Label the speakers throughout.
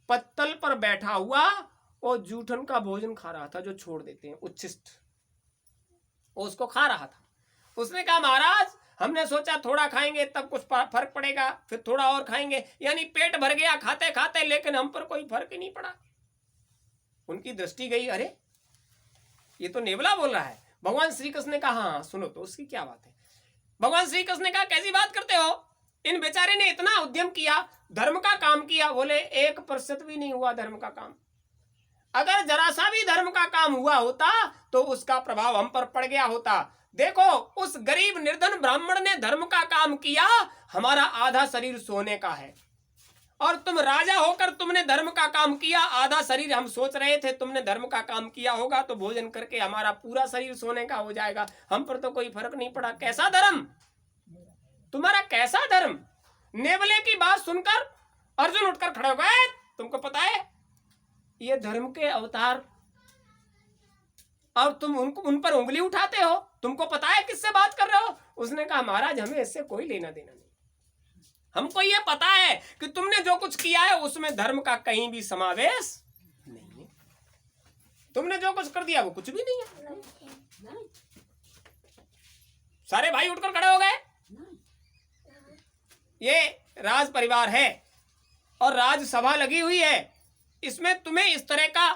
Speaker 1: पत्तल पर बैठा हुआ और जूठन का भोजन खा रहा था, जो छोड़ देते हैं उच्छिष्ट, उसको खा रहा था। उसने कहा महाराज हमने सोचा थोड़ा खाएंगे तब कुछ फर्क पड़ेगा, फिर थोड़ा और खाएंगे, यानी पेट भर गया खाते खाते, लेकिन हम पर कोई फर्क ही नहीं पड़ा। उनकी दृष्टि गई, अरे ये तो नेवला बोल रहा है। भगवान श्री कृष्ण ने कहा हाँ सुनो तो उसकी क्या बात है। भगवान श्री कृष्ण ने कहा कैसी बात करते हो, इन बेचारे ने इतना उद्यम किया, धर्म का काम किया। बोले 1% भी नहीं हुआ धर्म का काम। अगर जरा सा भी धर्म का काम हुआ होता तो उसका प्रभाव हम पर पड़ गया होता। देखो उस गरीब निर्धन ब्राह्मण ने धर्म का काम किया, हमारा आधा शरीर सोने का है, और तुम राजा होकर तुमने धर्म का काम किया, आधा शरीर हम सोच रहे थे तुमने धर्म का काम किया होगा तो भोजन करके हमारा पूरा शरीर सोने का हो जाएगा, हम पर तो कोई फर्क नहीं पड़ा। कैसा धर्म तुम्हारा, कैसा धर्म। नेवले की बात सुनकर अर्जुन उठकर खड़े हो गए। तुमको पता है ये धर्म के अवतार, और तुम उन पर उंगली उठाते हो, तुमको पता है किससे बात कर रहे हो। उसने कहा महाराज हमें इससे कोई लेना देना नहीं, हमको ये पता है कि तुमने जो कुछ किया है उसमें धर्म का कहीं भी समावेश नहीं है, तुमने जो कुछ कर दिया वो कुछ भी नहीं है। सारे भाई उठकर खड़े हो गए। ये राज परिवार है और राजसभा लगी हुई है, इसमें तुम्हें इस तरह का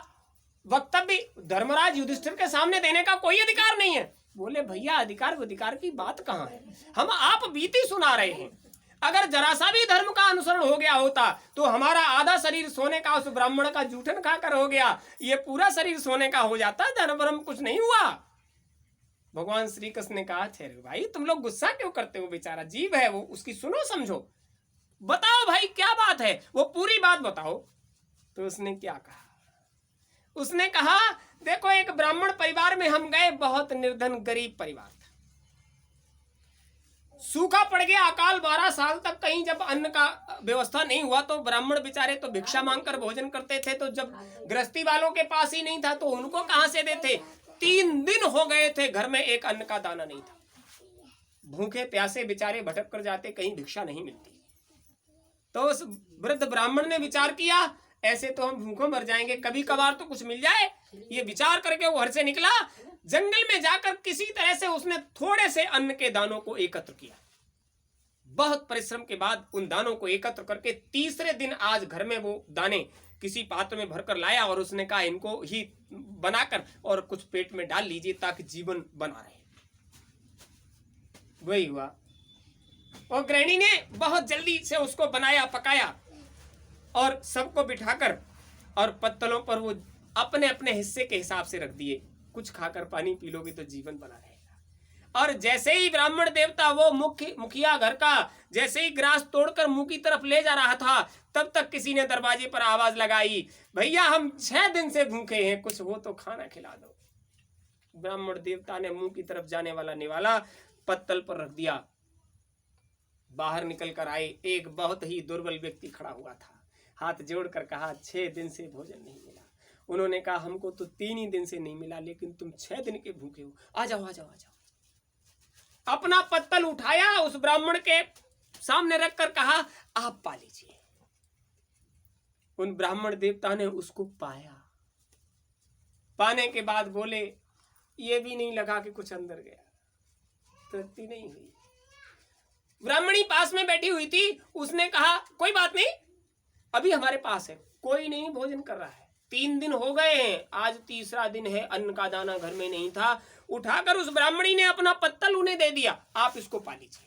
Speaker 1: वक्तव्य धर्मराज युधिष्ठिर के सामने देने का कोई अधिकार नहीं है। बोले भैया अधिकार की बात कहाँ है, हम आप बीती सुना रहे हैं। अगर जरा सा भी धर्म का अनुसरण हो गया होता तो हमारा आधा शरीर सोने का उस ब्राह्मण का जूठन खाकर हो गया, ये पूरा शरीर सोने का हो जाता, धर्म कुछ नहीं हुआ। भगवान श्री कृष्ण ने कहा ठहरो भाई तुम लोग गुस्सा क्यों करते हो, बेचारा जीव है वो, उसकी सुनो समझो, बताओ भाई क्या बात है, वो पूरी बात बताओ। तो उसने क्या कहा, उसने कहा देखो एक ब्राह्मण परिवार में हम गए, बहुत निर्धन गरीब परिवार था, सूखा पड़ गया, अकाल 12 साल तक कहीं जब अन्न का व्यवस्था नहीं हुआ तो ब्राह्मण बेचारे तो भिक्षा मांगकर भोजन करते थे, तो जब गृहस्थी वालों के पास ही नहीं था तो उनको कहां से देते। 3 दिन हो गए थे घर में एक अन्न का दाना नहीं था, भूखे प्यासे बेचारे भटक कर जाते, कहीं भिक्षा नहीं मिलती। तो उस वृद्ध ब्राह्मण ने विचार किया ऐसे तो हम भूखों मर जाएंगे, कभी कभार तो कुछ मिल जाए। ये विचार करके वो घर से निकला, जंगल में जाकर किसी तरह से उसने थोड़े से अन्न के दानों को एकत्र किया। बहुत परिश्रम के बाद उन दानों को एकत्र करके तीसरे दिन आज घर में वो दाने किसी पात्र में भरकर लाया और उसने कहा इनको ही बनाकर और कुछ पेट में डाल लीजिए ताकि जीवन बना रहे। वही हुआ, और गृहिणी ने बहुत जल्दी से उसको बनाया पकाया और सबको बिठाकर और पत्तलों पर वो अपने अपने हिस्से के हिसाब से रख दिए, कुछ खाकर पानी पी लोगे तो जीवन बना रहेगा। और जैसे ही ब्राह्मण देवता वो मुखिया घर का जैसे ही ग्रास तोड़कर मुंह की तरफ ले जा रहा था, तब तक किसी ने दरवाजे पर आवाज लगाई, भैया हम 6 दिन से भूखे हैं, कुछ हो तो खाना खिला दो। ब्राह्मण देवता ने मुंह की तरफ जाने वाला निवाला पत्तल पर रख दिया। बाहर निकल कर आए, एक बहुत ही दुर्बल व्यक्ति खड़ा हुआ था, हाथ जोड़कर कहा 6 दिन से भोजन नहीं मिला। उन्होंने कहा हमको तो 3 ही दिन से नहीं मिला, लेकिन तुम 6 दिन के भूखे हो, आ जाओ आ जाओ आ जाओ। अपना पत्तल उठाया, उस ब्राह्मण के सामने रखकर कहा आप पा लीजिए। उन ब्राह्मण देवता ने उसको पाया, पाने के बाद बोले ये भी नहीं लगा कि कुछ अंदर गया, तृप्ति नहीं हुई। ब्राह्मणी पास में बैठी हुई थी, उसने कहा कोई बात नहीं, अभी हमारे पास है, कोई नहीं भोजन कर रहा है, 3 दिन हो गए हैं, आज तीसरा दिन है, अन्न का दाना घर में नहीं था। उठाकर उस ब्राह्मणी ने अपना पत्तल उन्हें दे दिया, आप इसको पा लीजिए।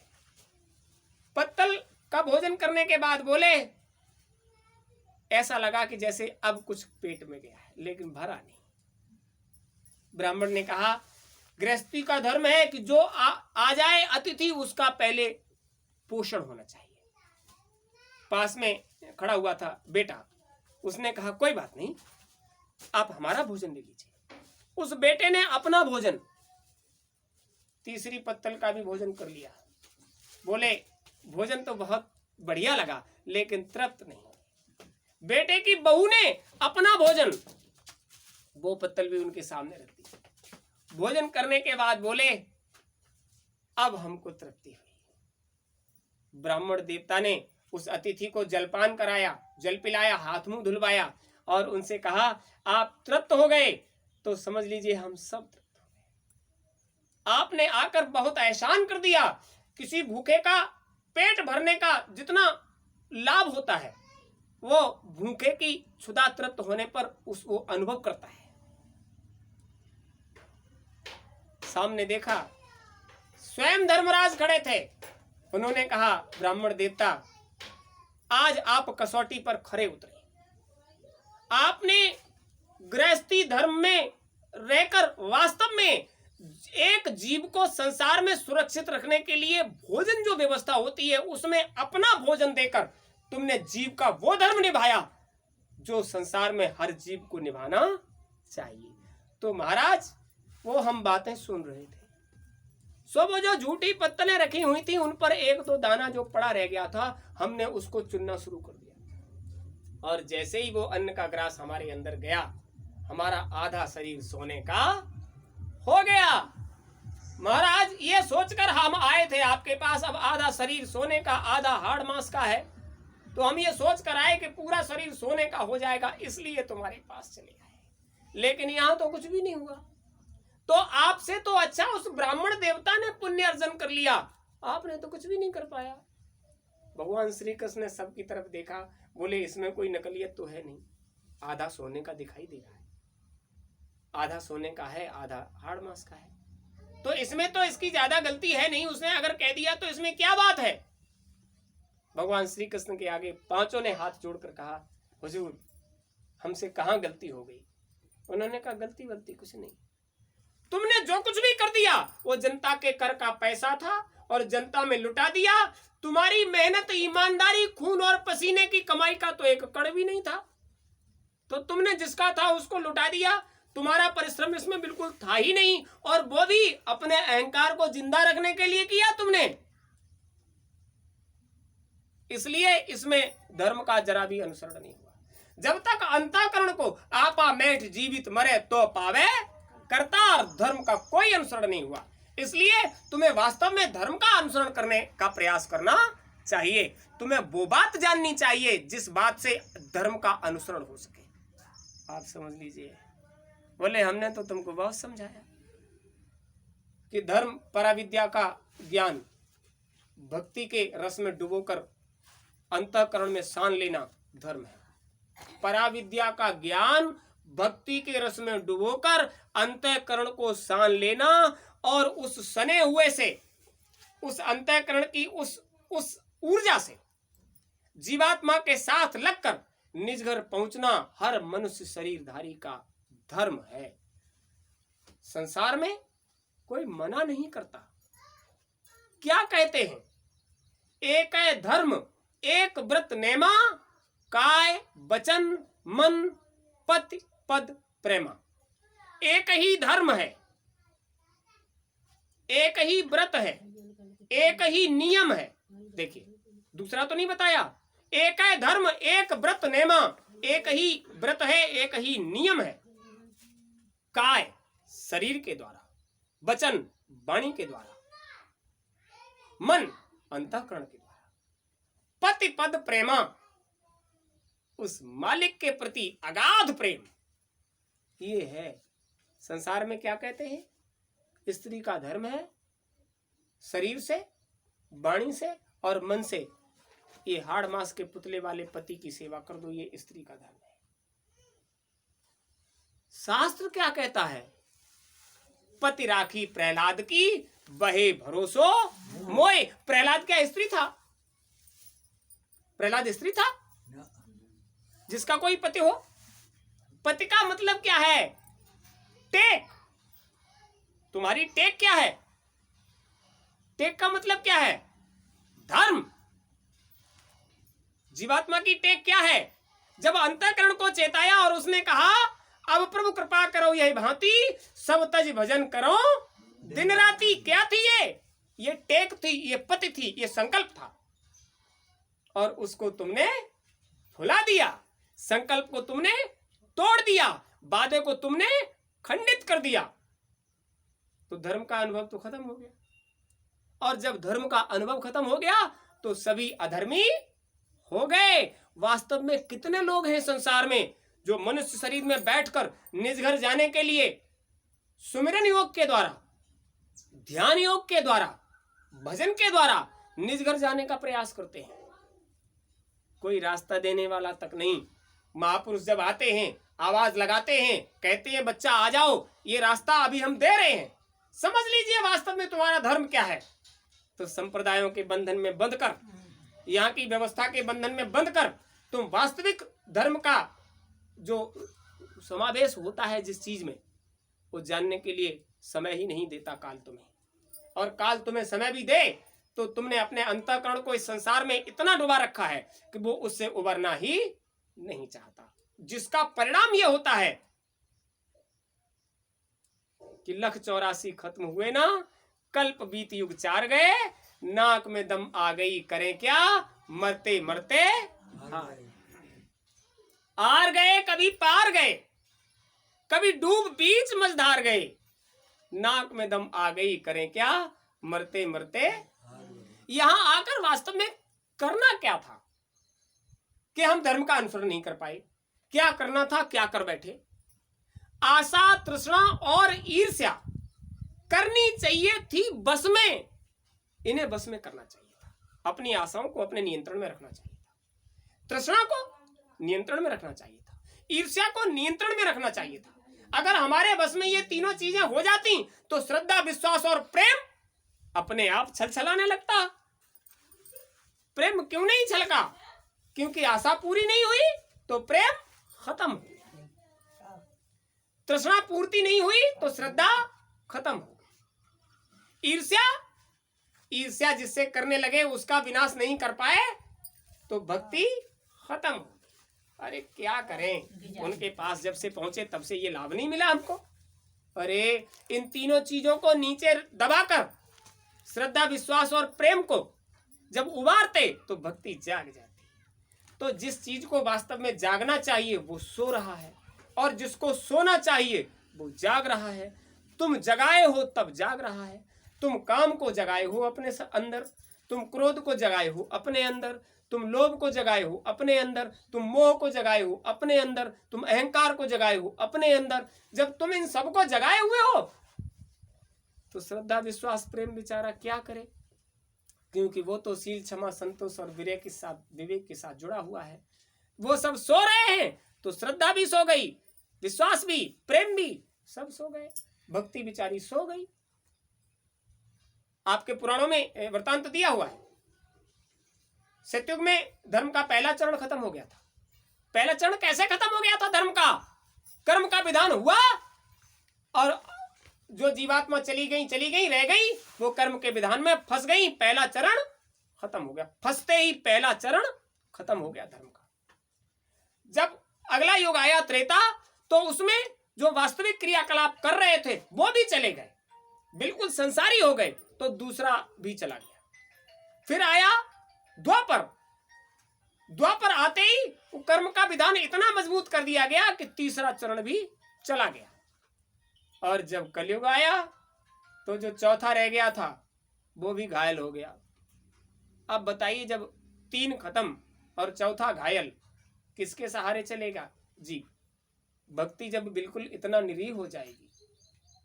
Speaker 1: पत्तल का भोजन करने के बाद बोले ऐसा लगा कि जैसे अब कुछ पेट में गया है, लेकिन भरा नहीं। ब्राह्मण ने कहा गृहस्थी का धर्म है कि जो आ जाए अतिथि उसका पहले पोषण होना चाहिए। पास में खड़ा हुआ था बेटा, उसने कहा कोई बात नहीं, आप हमारा भोजन ले लीजिए। उस बेटे ने अपना भोजन, तीसरी पत्तल का भी भोजन कर लिया। बोले भोजन तो बहुत बढ़िया लगा, लेकिन तृप्त नहीं। बेटे की बहू ने अपना भोजन, वो पत्तल भी उनके सामने रख दी। भोजन करने के बाद बोले अब हमको तृप्ति हुई। ब्राह्मण देवता ने उस अतिथि को जलपान कराया, जल पिलाया, हाथ मुंह धुलवाया और उनसे कहा आप तृप्त हो गए तो समझ लीजिए हम सब तृप्त हो गए। आपने आकर बहुत एहसान कर दिया। किसी भूखे का पेट भरने का जितना लाभ होता है वो भूखे की क्षुधा तृप्त होने पर उसको अनुभव करता है। सामने देखा स्वयं धर्मराज खड़े थे। उन्होंने कहा ब्राह्मण देवता आज आप कसौटी पर खरे उतरे। आपने गृहस्थी धर्म में रहकर वास्तव में एक जीव को संसार में सुरक्षित रखने के लिए भोजन जो व्यवस्था होती है उसमें अपना भोजन देकर तुमने जीव का वो धर्म निभाया जो संसार में हर जीव को निभाना चाहिए। तो महाराज वो हम बातें सुन रहे थे, सो वो जो झूठी पत्तलें रखी हुई थी उन पर एक दो दाना जो पड़ा रह गया था हमने उसको चुनना शुरू कर दिया और जैसे ही वो अन्न का ग्रास हमारे अंदर गया हमारा आधा शरीर सोने का हो गया। महाराज ये सोचकर हम आए थे आपके पास अब आधा शरीर सोने का आधा हाड़ मांस का है तो हम ये सोच कर आए कि पूरा शरीर सोने का हो जाएगा इसलिए तुम्हारे पास चले आए, लेकिन यहां तो कुछ भी नहीं हुआ। तो आपसे तो अच्छा उस ब्राह्मण देवता ने पुण्य अर्जन कर लिया, आपने तो कुछ भी नहीं कर पाया। भगवान श्री कृष्ण ने सबकी तरफ देखा, बोले इसमें कोई नकलियत तो है नहीं, आधा सोने का दिखाई दे रहा है, आधा सोने का है आधा हाड़ मांस का है, तो इसमें तो इसकी ज्यादा गलती है नहीं। उसने अगर कह दिया तो इसमें क्या बात है। भगवान श्री कृष्ण के आगे पांचों ने हाथ जोड़कर कहा हुजूर हमसे कहां गलती हो गई। उन्होंने कहा गलती वलती कुछ नहीं, तुमने जो कुछ भी कर दिया वो जनता के कर का पैसा था और जनता में लुटा दिया। तुम्हारी मेहनत, ईमानदारी, खून और पसीने की कमाई का तो एक कण भी नहीं था, तो तुमने जिसका था उसको लुटा दिया। तुम्हारा परिश्रम इसमें बिल्कुल था ही नहीं और वो भी अपने अहंकार को जिंदा रखने के लिए किया तुमने, इसलिए इसमें धर्म का जरा भी अनुसरण नहीं हुआ। जब तक अंतःकरण को आपा मेठ जीवित मरे तो पावे करता और धर्म का कोई अनुसरण नहीं हुआ, इसलिए तुम्हें वास्तव में धर्म का अनुसरण करने का प्रयास करना चाहिए। तुम्हें वो बात जाननी चाहिए जिस बात से धर्म का अनुसरण हो सके। आप समझ लीजिए, बोले हमने तो तुमको बहुत समझाया कि धर्म पराविद्या का ज्ञान भक्ति के रस में डुबोकर अंतःकरण में सान लेना धर्म है। पराविद्या का ज्ञान भक्ति के रस में डुबोकर अंतःकरण को सान लेना और उस सने हुए से, उस अंतःकरण की उस ऊर्जा से जीवात्मा के साथ लगकर निज घर पहुंचना हर मनुष्य शरीरधारी का धर्म है। संसार में कोई मना नहीं करता। क्या कहते हैं, एक है धर्म एक व्रत नेमा, काय वचन मन पति पद प्रेमा। एक ही धर्म है, एक ही व्रत है, एक ही नियम है। देखिए दूसरा तो नहीं बताया। एक है धर्म एक व्रत नेमा, एक ही व्रत है एक ही नियम है। काय शरीर के द्वारा, वचन वाणी के द्वारा, मन अंतःकरण के द्वारा, पति पद प्रेमा उस मालिक के प्रति अगाध प्रेम। ये है संसार में क्या कहते हैं, स्त्री का धर्म है शरीर से, वाणी से और मन से ये हाड़ मांस के पुतले वाले पति की सेवा कर दो, ये स्त्री का धर्म है। शास्त्र क्या कहता है, पति राखी प्रहलाद की बहे भरोसो मोए। प्रहलाद क्या स्त्री था? प्रहलाद स्त्री था जिसका कोई पति हो? पति का मतलब क्या है? टेक। तुम्हारी टेक क्या है? टेक का मतलब क्या है? धर्म। जीवात्मा की टेक क्या है? जब अंतःकरण को चेताया और उसने कहा अब प्रभु कृपा करो यही भांति सब तज भजन करो दिन राती। क्या थी ये टेक थी, ये पति थी, ये संकल्प था और उसको तुमने भुला दिया, संकल्प को तुमने तोड़ दिया, वादे को तुमने खंडित कर दिया, तो धर्म का अनुभव तो खत्म हो गया। और जब धर्म का अनुभव खत्म हो गया तो सभी अधर्मी हो गए। वास्तव में कितने लोग हैं संसार में जो मनुष्य शरीर में बैठकर निज घर जाने के लिए सुमिरन योग के द्वारा, ध्यान योग के द्वारा, भजन के द्वारा निज घर जाने का प्रयास करते हैं। कोई रास्ता देने वाला तक नहीं। महापुरुष जब आते हैं, आवाज लगाते हैं, कहते हैं बच्चा आ जाओ, ये रास्ता अभी हम दे रहे हैं, समझ लीजिए वास्तव में तुम्हारा धर्म क्या है। तो संप्रदायों के बंधन में बंध कर, यहाँ की व्यवस्था के बंधन में बंध कर तुम वास्तविक धर्म का जो समावेश होता है जिस चीज में, वो जानने के लिए समय ही नहीं देता काल तुम्हें। और काल तुम्हें समय भी दे तो तुमने अपने अंतःकरण को इस संसार में इतना डुबा रखा है कि वो उससे उबरना ही नहीं चाहता, जिसका परिणाम ये होता है कि 1,84 खत्म हुए ना, कल्प बीत युग 4 गए, नाक में दम आ गई, करें क्या, मरते मरते आर गए, कभी पार गए, कभी डूब बीच मझधार गए, नाक में दम आ गई, करें क्या, मरते मरते। यहां आकर वास्तव में करना क्या था कि हम धर्म का अनुसरण नहीं कर पाए। क्या करना था, क्या कर बैठे। आशा, तृष्णा और ईर्ष्या करनी चाहिए थी बस में, इन्हें बस में करना चाहिए था। अपनी आशाओं को अपने नियंत्रण में रखना चाहिए था, तृष्णा को नियंत्रण में रखना चाहिए था, ईर्ष्या को नियंत्रण में रखना चाहिए था। अगर हमारे बस में ये तीनों चीजें हो जाती तो श्रद्धा, विश्वास और प्रेम अपने आप छलछलाने लगता। प्रेम क्यों नहीं छलका? क्योंकि आशा पूरी नहीं हुई तो प्रेम खत्म हो गया, तृष्णा पूर्ति नहीं हुई तो श्रद्धा खत्म हो गई, ईर्ष्या जिससे करने लगे उसका विनाश नहीं कर पाए तो भक्ति खत्म हो गई। अरे क्या करें, उनके पास जब से पहुंचे तब से ये लाभ नहीं मिला हमको। अरे इन तीनों चीजों को नीचे दबाकर श्रद्धा, विश्वास और प्रेम को जब उबारते तो भक्ति जाग जाती। तो जिस चीज को वास्तव में जागना चाहिए वो सो रहा है, और जिसको सोना चाहिए वो जाग रहा है। तुम जगाए हो तब जाग रहा है। तुम काम को जगाए हो अपने अंदर, तुम क्रोध को जगाए हो अपने अंदर, तुम लोभ को जगाए हो अपने अंदर, तुम मोह को जगाए हो अपने अंदर, तुम अहंकार को जगाए हो अपने अंदर। जब तुम इन सबको जगाए हुए हो तो श्रद्धा, विश्वास, प्रेम बेचारा क्या करे, क्योंकि वो तो शील, क्षमा, संतोष और विवेक के साथ जुड़ा हुआ है। वो सब सो रहे हैं तो श्रद्धा भी सो गई, विश्वास भी, प्रेम भी, सब सो गए, भक्ति बेचारी सो गई। आपके पुराणों में वृतांत दिया हुआ है। सतयुग में धर्म का पहला चरण खत्म हो गया था। पहला चरण कैसे खत्म हो गया था? धर्म का, कर्म का विधान हुआ और जो जीवात्मा चली गई रह गई, वो कर्म के विधान में फंस गई। पहला चरण खत्म हो गया, फंसते ही पहला चरण खत्म हो गया धर्म का। जब अगला युग आया त्रेता, तो उसमें जो वास्तविक क्रियाकलाप कर रहे थे वो भी चले गए, बिल्कुल संसारी हो गए, तो दूसरा भी चला गया। फिर आया द्वापर। द्वापर आते ही कर्म का विधान इतना मजबूत कर दिया गया कि तीसरा चरण भी चला गया। और जब कलयुग आया तो जो चौथा रह गया था वो भी घायल हो गया। अब बताइए, जब 3 खत्म और चौथा घायल, किसके सहारे चलेगा जी? भक्ति जब बिल्कुल इतना निरीह हो जाएगी।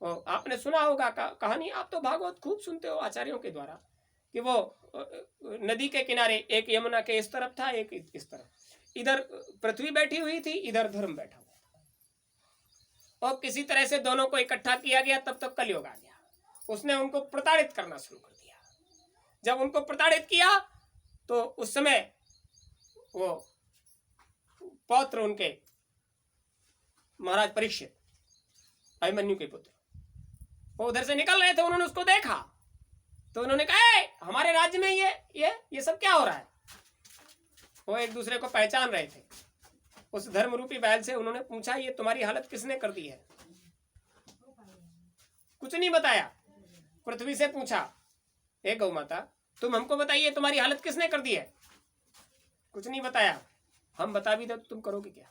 Speaker 1: और आपने सुना होगा कहानी, आप तो भागवत खूब सुनते हो आचार्यों के द्वारा, कि वो नदी के किनारे एक यमुना के इस तरफ था, एक इस तरफ। इधर पृथ्वी बैठी हुई थी, इधर धर्म बैठा हुआ था, और किसी तरह से दोनों को इकट्ठा किया गया। तब तक कलयुग आ गया, उसने उनको प्रताड़ित करना शुरू कर दिया। जब उनको प्रताड़ित किया तो उस समय वो पौत्र उनके महाराज परीक्षित, अभिमन्यु के पुत्र, वो उधर से निकल रहे थे। उन्होंने उसको देखा तो उन्होंने कहा, हमारे राज्य में ये सब क्या हो रहा है? वो एक दूसरे को पहचान रहे थे। उस धर्म रूपी बैल से उन्होंने पूछा, ये तुम्हारी हालत किसने कर दी है? कुछ नहीं बताया। पृथ्वी से पूछा, हे गौ माता, तुम हमको बताइए तुम्हारी हालत किसने कर दी है? कुछ नहीं बताया। हम बता भी दो तो तुम करोगे क्या?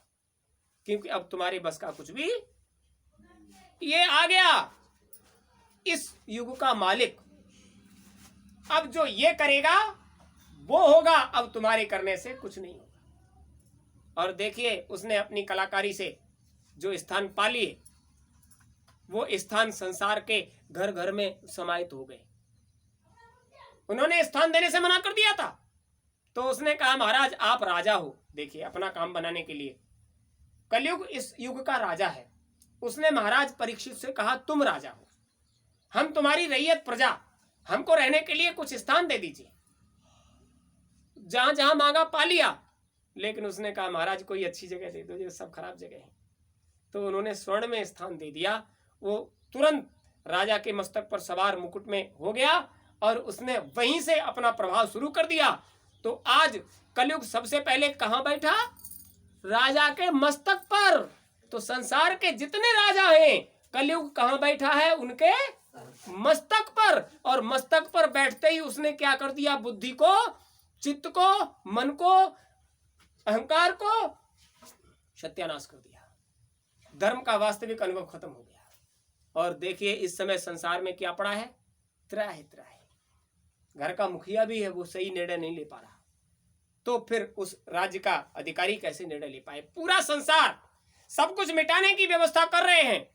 Speaker 1: क्योंकि अब तुम्हारे बस का कुछ भी। ये आ गया इस युग का मालिक। अब जो ये करेगा वो होगा, अब तुम्हारे करने से कुछ नहीं होगा। और देखिए उसने अपनी कलाकारी से जो स्थान पा लिए, वो स्थान संसार के घर घर में समाहित हो गए। उन्होंने स्थान देने से मना कर दिया था, तो उसने कहा महाराज आप राजा हो, देखिए अपना काम बनाने के लिए, कलयुग इस युग का राजा है। उसने महाराज परीक्षित से कहा तुम राजा हो, हम तुम्हारी रैयत प्रजा, हमको रहने के लिए कुछ स्थान दे दीजिए। जहां जहां मांगा पा लिया, लेकिन उसने कहा महाराज कोई अच्छी जगह दे दो, ये सब खराब जगह है। तो उन्होंने स्वर्ण में स्थान दे दिया। वो तुरंत राजा के मस्तक पर सवार मुकुट में हो गया और उसने वहीं से अपना प्रभाव शुरू कर दिया। तो आज कलयुग सबसे पहले कहां बैठा? राजा के मस्तक पर। तो संसार के जितने राजा हैं, कलयुग कहां बैठा है? उनके मस्तक पर। और मस्तक पर बैठते ही उसने क्या कर दिया? बुद्धि को, चित्त को, मन को, अहंकार को सत्यानाश कर दिया। धर्म का वास्तविक अनुभव खत्म हो गया। और देखिए इस समय संसार में क्या पड़ा है? त्राहि त्राहि। घर का मुखिया भी है, वो सही निर्णय नहीं ले पा रहा, तो फिर उस राज्य का अधिकारी कैसे निर्णय ले पाए? पूरा संसार सब कुछ मिटाने की व्यवस्था कर रहे हैं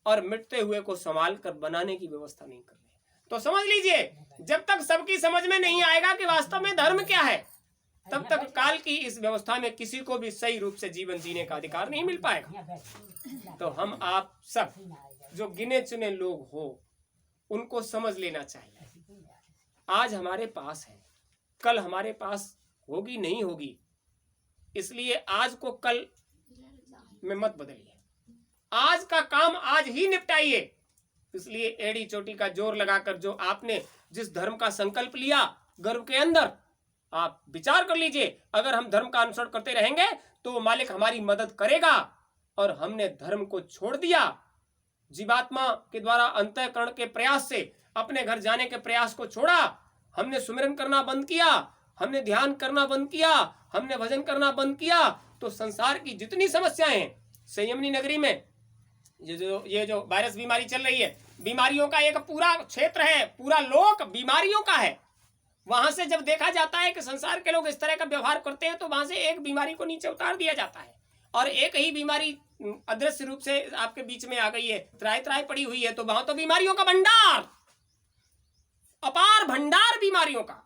Speaker 1: और मिटते हुए को संभाल कर बनाने की व्यवस्था नहीं कर रहे। तो समझ लीजिए, जब तक सबकी समझ में नहीं आएगा कि वास्तव में धर्म क्या है, तब तक काल की इस व्यवस्था में किसी को भी सही रूप से जीवन जीने का अधिकार नहीं मिल पाएगा। तो हम आप सब जो गिने चुने लोग हो, उनको समझ लेना चाहिए। आज हमारे पास है, कल हमारे पास होगी नहीं होगी, इसलिए आज को कल में मत बदलिए। आज का काम आज ही निपटाइए। इसलिए एड़ी चोटी का जोर लगाकर जो आपने जिस धर्म का संकल्प लिया गर्भ के अंदर, आप विचार कर लीजिए, अगर हम धर्म का अनुसरण करते रहेंगे तो मालिक हमारी मदद करेगा। और हमने धर्म को छोड़ दिया, जीवात्मा के द्वारा अंतःकरण के प्रयास से अपने घर जाने के प्रयास को छोड़ा, हमने सुमिरन करना बंद किया, हमने ध्यान करना बंद किया, हमने भजन करना बंद किया, तो संसार की जितनी समस्याएं हैं, संयमनी नगरी में ये जो वायरस बीमारी चल रही है, बीमारियों का एक पूरा क्षेत्र है, पूरा लोक बीमारियों का है। वहां से जब देखा जाता है कि संसार के लोग इस तरह का व्यवहार करते हैं, तो वहां से एक बीमारी को नीचे उतार दिया जाता है और एक ही बीमारी अदृश्य रूप से आपके बीच में आ गई है, त्राही त्राही पड़ी हुई है। तो वहां तो बीमारियों का भंडार, अपार भंडार बीमारियों का,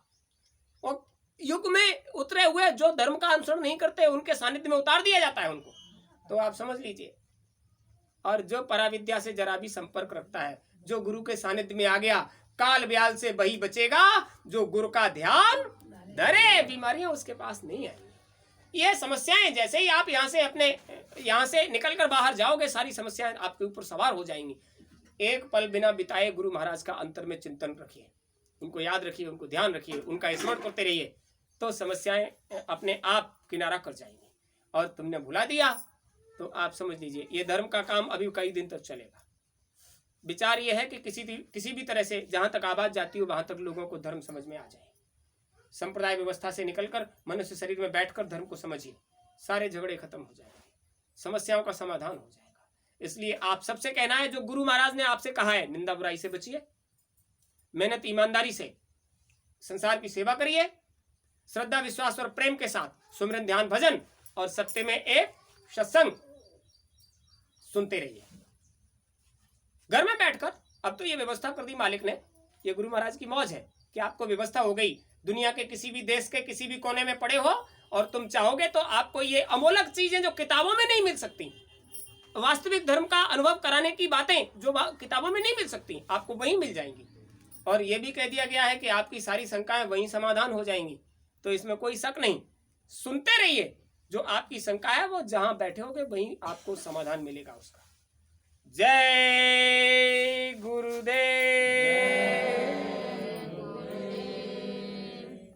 Speaker 1: और युग में उतरे हुए जो धर्म का अनुसरण नहीं करते उनके सानिध्य में उतार दिया जाता है उनको। तो आप समझ लीजिए। और जो पराविद्या से जरा भी संपर्क रखता है, जो गुरु के सानिध्य में आ गया, काल ब्याल से वही बचेगा जो गुरु का ध्यान धरे। बीमारियां उसके पास नहीं है। ये समस्याएं जैसे ही आप यहाँ से निकलकर बाहर जाओगे, सारी समस्याएं आपके ऊपर सवार हो जाएंगी। एक पल बिना बिताए गुरु महाराज का अंतर में चिंतन रखिए, उनको याद रखिए, उनको ध्यान रखिए, उनका स्मरण करते रहिए, तो समस्याएं अपने आप किनारा कर जाएंगी। और तुमने भुला दिया तो आप समझ लीजिए ये धर्म का काम अभी कई दिन तक चलेगा। विचार ये है कि किसी भी तरह से जहां तक आवाज जाती हो वहां तक लोगों को धर्म समझ में आ जाए। संप्रदाय व्यवस्था से निकलकर मनुष्य शरीर में बैठकर धर्म को समझिए, सारे झगड़े खत्म हो जाएंगे, समस्याओं का समाधान हो जाएगा। इसलिए आप सबसे कहना है, जो गुरु महाराज ने आपसे कहा है, निंदा बुराई से बचिए, मेहनत ईमानदारी से संसार की सेवा करिए, श्रद्धा विश्वास और प्रेम के साथ सुमिरन ध्यान भजन और सत्य में एक सत्संग सुनते रहिए घर में बैठकर। अब तो ये व्यवस्था कर दी मालिक ने, ये गुरु महाराज की मौज है कि आपको व्यवस्था हो गई। दुनिया के किसी भी देश के किसी भी कोने में पड़े हो और तुम चाहोगे तो आपको ये अमोलक चीजें जो किताबों में नहीं मिल सकती, वास्तविक धर्म का अनुभव कराने की बातें जो किताबों में नहीं मिल सकती, आपको वहीं मिल जाएंगी। और ये भी कह दिया गया है कि आपकी सारी शंकाएं वहीं समाधान हो जाएंगी। तो इसमें कोई शक नहीं, सुनते रहिए, जो आपकी शंका है वो जहां बैठे होगे वहीं आपको समाधान मिलेगा उसका। जय